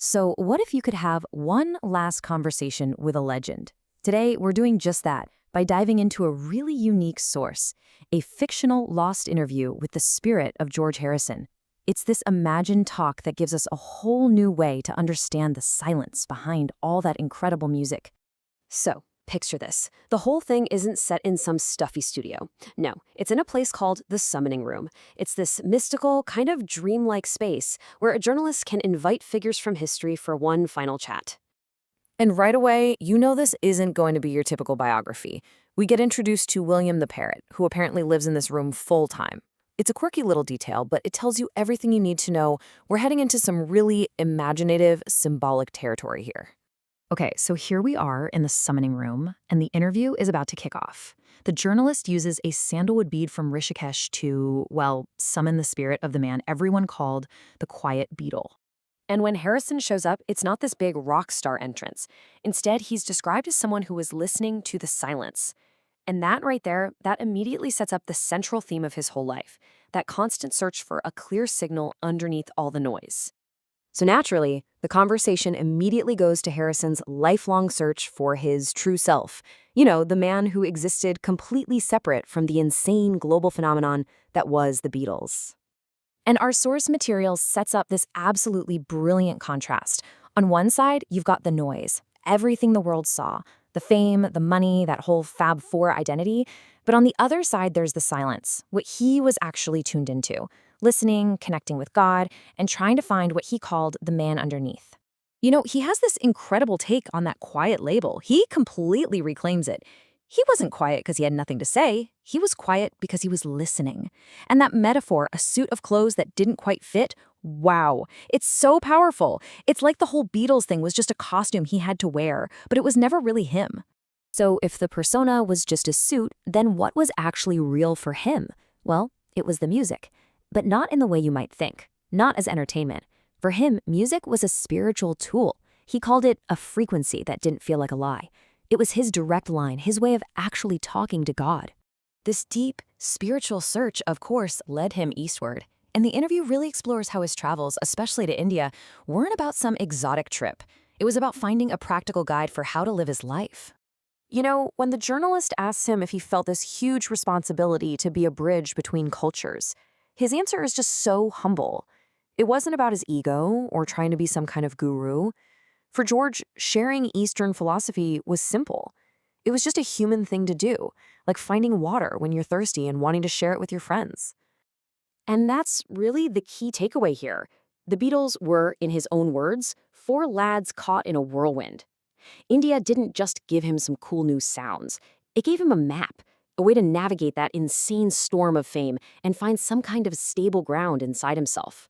So, what if you could have one last conversation with a legend? Today, we're doing just that by diving into a really unique source, a fictional lost interview with the spirit of George Harrison. It's this imagined talk that gives us a whole new way to understand the silence behind all that incredible music. So, picture this. The whole thing isn't set in some stuffy studio. No, it's in a place called the Summoning Room. It's this mystical, kind of dreamlike space where a journalist can invite figures from history for one final chat. And right away, you know this isn't going to be your typical biography. We get introduced to William the Parrot, who apparently lives in this room full time. It's a quirky little detail, but it tells you everything you need to know. We're heading into some really imaginative, symbolic territory here. Okay, so here we are in the summoning room, and the interview is about to kick off. The journalist uses a sandalwood bead from Rishikesh to, well, summon the spirit of the man everyone called the Quiet Beetle. And when Harrison shows up, it's not this big rock star entrance. Instead, he's described as someone who was listening to the silence. And that right there, that immediately sets up the central theme of his whole life, that constant search for a clear signal underneath all the noise. So naturally, the conversation immediately goes to Harrison's lifelong search for his true self. You know, the man who existed completely separate from the insane global phenomenon that was the Beatles. And our source material sets up this absolutely brilliant contrast. On one side, you've got the noise, everything the world saw, the fame, the money, that whole Fab Four identity. But on the other side, there's the silence, what he was actually tuned into, listening, connecting with God, and trying to find what he called the man underneath. You know, he has this incredible take on that quiet label. He completely reclaims it. He wasn't quiet because he had nothing to say. He was quiet because he was listening. And that metaphor, a suit of clothes that didn't quite fit, wow, it's so powerful. It's like the whole Beatles thing was just a costume he had to wear, but it was never really him. So if the persona was just a suit, then what was actually real for him? Well, it was the music. But not in the way you might think, not as entertainment. For him, music was a spiritual tool. He called it a frequency that didn't feel like a lie. It was his direct line, his way of actually talking to God. This deep, spiritual search, of course, led him eastward. And the interview really explores how his travels, especially to India, weren't about some exotic trip. It was about finding a practical guide for how to live his life. You know, when the journalist asks him if he felt this huge responsibility to be a bridge between cultures, his answer is just so humble. It wasn't about his ego or trying to be some kind of guru. For George, sharing Eastern philosophy was simple. It was just a human thing to do, like finding water when you're thirsty and wanting to share it with your friends. And that's really the key takeaway here. The Beatles were, in his own words, four lads caught in a whirlwind. India didn't just give him some cool new sounds. It gave him a map, a way to navigate that insane storm of fame and find some kind of stable ground inside himself.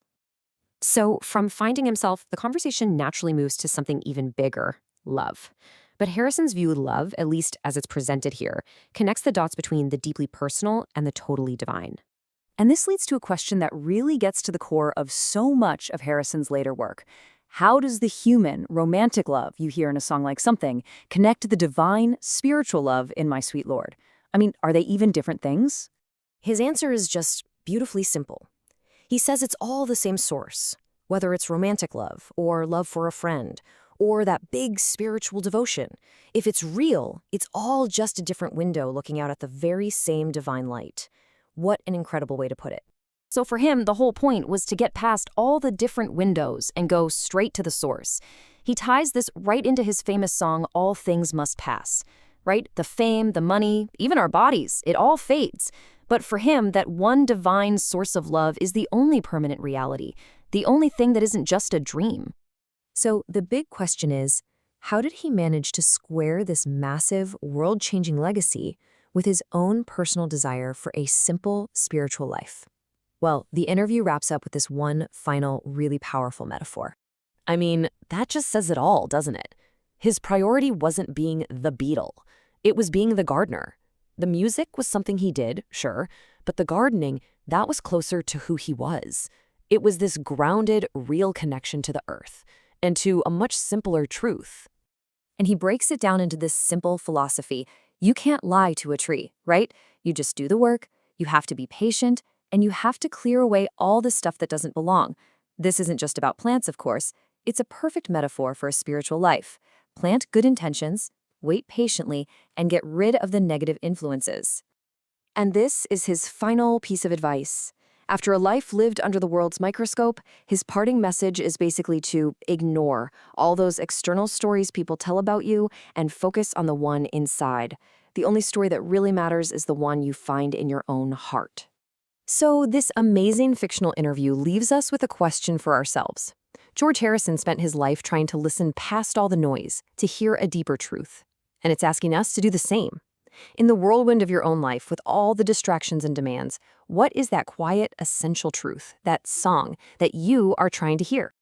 So from finding himself, the conversation naturally moves to something even bigger, love. But Harrison's view of love, at least as it's presented here, connects the dots between the deeply personal and the totally divine. And this leads to a question that really gets to the core of so much of Harrison's later work. How does the human, romantic love you hear in a song like Something connect to the divine, spiritual love in My Sweet Lord? I mean, are they even different things? His answer is just beautifully simple. He says it's all the same source, whether it's romantic love or love for a friend or that big spiritual devotion. If it's real, it's all just a different window looking out at the very same divine light. What an incredible way to put it. So for him, the whole point was to get past all the different windows and go straight to the source. He ties this right into his famous song, All Things Must Pass. Right? The fame, the money, even our bodies, it all fades. But for him, that one divine source of love is the only permanent reality, the only thing that isn't just a dream. So the big question is, how did he manage to square this massive, world-changing legacy with his own personal desire for a simple spiritual life? Well, the interview wraps up with this one final, really powerful metaphor. I mean, that just says it all, doesn't it? His priority wasn't being the Beatle. It was being the gardener. The music was something he did, sure, but the gardening, that was closer to who he was. It was this grounded, real connection to the earth and to a much simpler truth. And he breaks it down into this simple philosophy. You can't lie to a tree, right? You just do the work, you have to be patient, and you have to clear away all the stuff that doesn't belong. This isn't just about plants, of course. It's a perfect metaphor for a spiritual life. Plant good intentions, wait patiently, and get rid of the negative influences. And this is his final piece of advice. After a life lived under the world's microscope, his parting message is basically to ignore all those external stories people tell about you and focus on the one inside. The only story that really matters is the one you find in your own heart. So, this amazing fictional interview leaves us with a question for ourselves. George Harrison spent his life trying to listen past all the noise, to hear a deeper truth. And it's asking us to do the same. In the whirlwind of your own life, with all the distractions and demands, what is that quiet, essential truth, that song that you are trying to hear?